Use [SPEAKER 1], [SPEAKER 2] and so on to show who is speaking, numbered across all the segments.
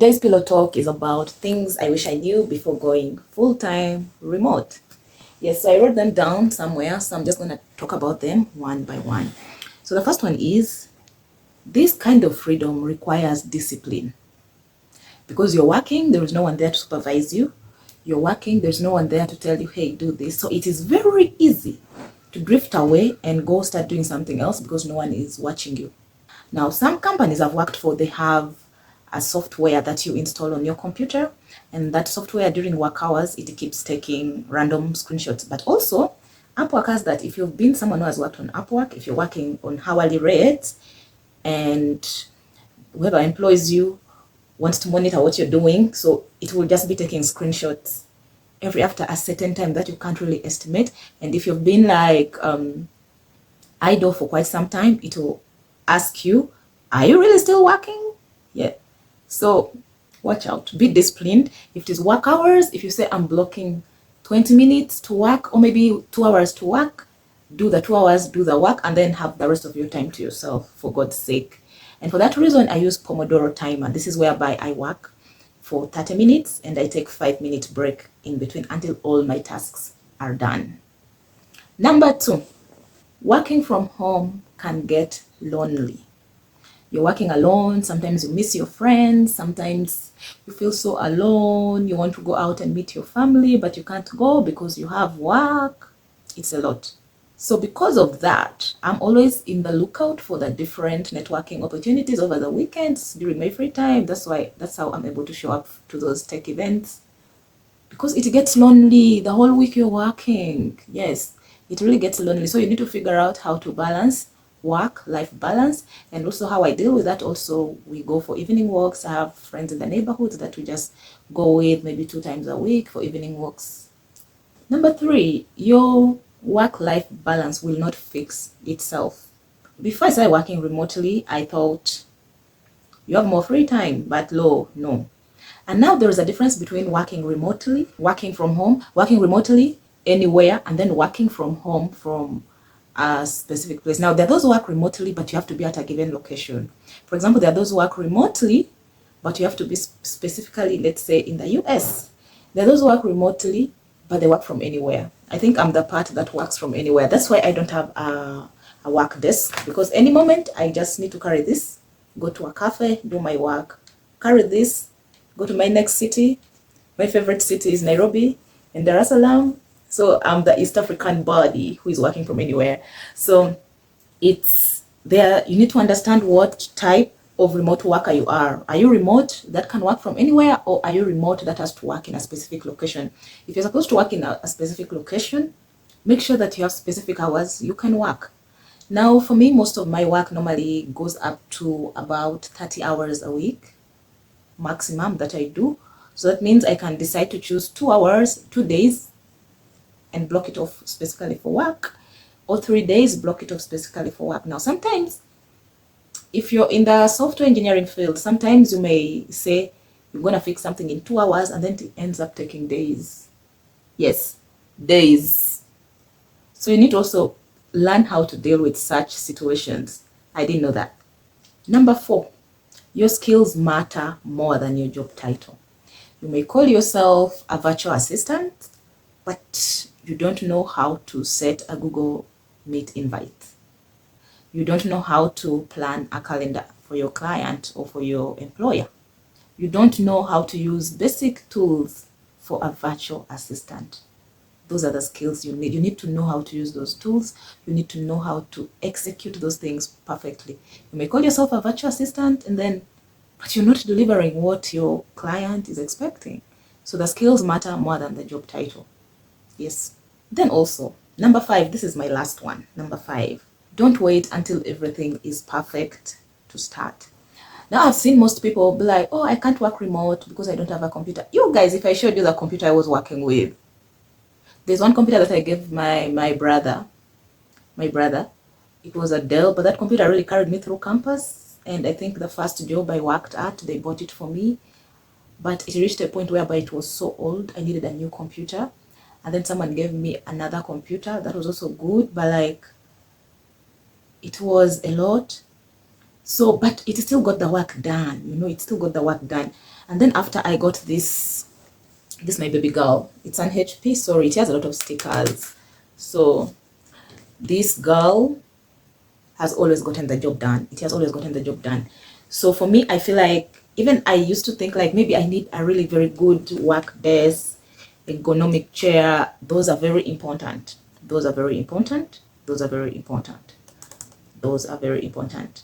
[SPEAKER 1] Today's pillow talk is about things I wish I knew before going full-time remote. Yes, so I wrote them down somewhere, so I'm just going to talk about them one by one. So the first one is, this kind of freedom requires discipline. Because you're working, there is no one there to supervise you. You're working, there's no one there to tell you, hey, do this. So it is very easy to drift away and go start doing something else because no one is watching you. Now, some companies I've worked for, they have a software that you install on your computer, and that software during work hours, it keeps taking random screenshots. But also, Upwork has that. If you've been someone who has worked on Upwork, if you're working on hourly rates and whoever employs you wants to monitor what you're doing, so it will just be taking screenshots every after a certain time that you can't really estimate. And if you've been like idle for quite some time, it will ask you, are you really still working? Yeah. So watch out, be disciplined. If it is work hours, if you say I'm blocking 20 minutes to work or maybe 2 hours to work, do the 2 hours, do the work, and then have the rest of your time to yourself, for God's sake. And for that reason, I use Pomodoro timer. This is whereby I work for 30 minutes and I take 5-minute break in between until all my tasks are done. Number 2, working from home can get lonely. You're working alone, sometimes you miss your friends, sometimes you feel so alone, you want to go out and meet your family, but you can't go because you have work. It's a lot. So because of that, I'm always in the lookout for the different networking opportunities over the weekends during my free time. That's how I'm able to show up to those tech events. Because it gets lonely the whole week you're working. Yes, it really gets lonely. So you need to figure out how to balance work-life balance, and also how I deal with that. Also, we go for evening walks. I have friends in the neighborhood that we just go with maybe 2 times a week for evening walks. Number 3, your work-life balance will not fix itself. Before I started working remotely, I thought you have more free time, but no. And now there is a difference between working remotely, working from home, working remotely anywhere, and then working from home from a specific place. Now, there are those who work remotely, but you have to be at a given location. For example, there are those who work remotely, but you have to be specifically, let's say, in the US. There are those who work remotely, but they work from anywhere. I think I'm the part that works from anywhere. That's why I don't have a work desk, because any moment I just need to carry this, go to a cafe, do my work, carry this, go to my next city. My favorite city is Nairobi and Dar es Salaam. So I'm the East African body who is working from anywhere. So it's there. You need to understand what type of remote worker you are. Are you remote that can work from anywhere, or are you remote that has to work in a specific location? If you're supposed to work in a specific location, make sure that you have specific hours you can work. Now, for me, most of my work normally goes up to about 30 hours a week maximum that I do. So that means I can decide to choose 2 hours, 2 days, and block it off specifically for work, or 3 days, block it off specifically for work. Now, sometimes if you're in the software engineering field, sometimes you may say you're going to fix something in 2 hours and then it ends up taking days. Yes, days. So you need to also learn how to deal with such situations. I didn't know that. Number 4, your skills matter more than your job title. You may call yourself a virtual assistant, but you don't know how to set a Google Meet invite. You don't know how to plan a calendar for your client or for your employer. You don't know how to use basic tools for a virtual assistant. Those are the skills you need. You need to know how to use those tools. You need to know how to execute those things perfectly. You may call yourself a virtual assistant but you're not delivering what your client is expecting. So the skills matter more than the job title. Yes. Then also, number 5, this is my last one. Number 5, don't wait until everything is perfect to start. Now, I've seen most people be like, oh, I can't work remote because I don't have a computer. You guys, if I showed you the computer I was working with, there's one computer that I gave my brother. It was a Dell, but that computer really carried me through campus. And I think the first job I worked at, they bought it for me. But it reached a point whereby it was so old, I needed a new computer. And then someone gave me another computer that was also good, but like, it was a lot. So, but it still got the work done, it still got the work done. And then after I got this my baby girl, it's an HP, sorry, it has a lot of stickers. So this girl has always gotten the job done. It has always gotten the job done. So for me, I feel like, even I used to think like maybe I need a really very good work desk, ergonomic chair. Those are very important. Those are very important. Those are very important. Those are very important.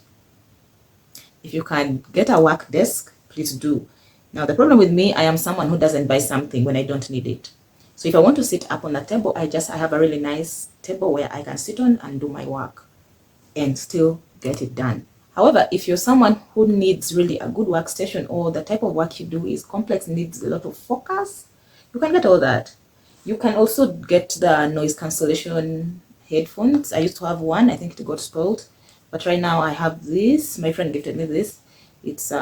[SPEAKER 1] If you can get a work desk, please do. Now, the problem with me, I am someone who doesn't buy something when I don't need it. So if I want to sit up on the table, I have a really nice table where I can sit on and do my work and still get it done. However, if you're someone who needs really a good workstation, or the type of work you do is complex, needs a lot of focus, you can get all that. You can also get the noise cancellation headphones. I used to have one, I think it got spoiled, but right now I have this. My friend gifted me this. It's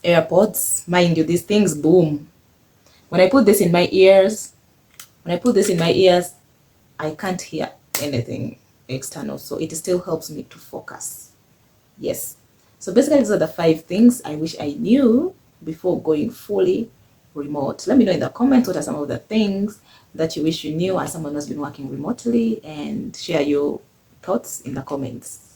[SPEAKER 1] AirPods. Mind you, these things boom. When I put this in my ears, I can't hear anything external, so it still helps me to focus. Yes, so basically these are the 5 things I wish I knew before going fully remote. Let me know in the comments what are some of the things that you wish you knew as someone who's been working remotely, and share your thoughts in the comments.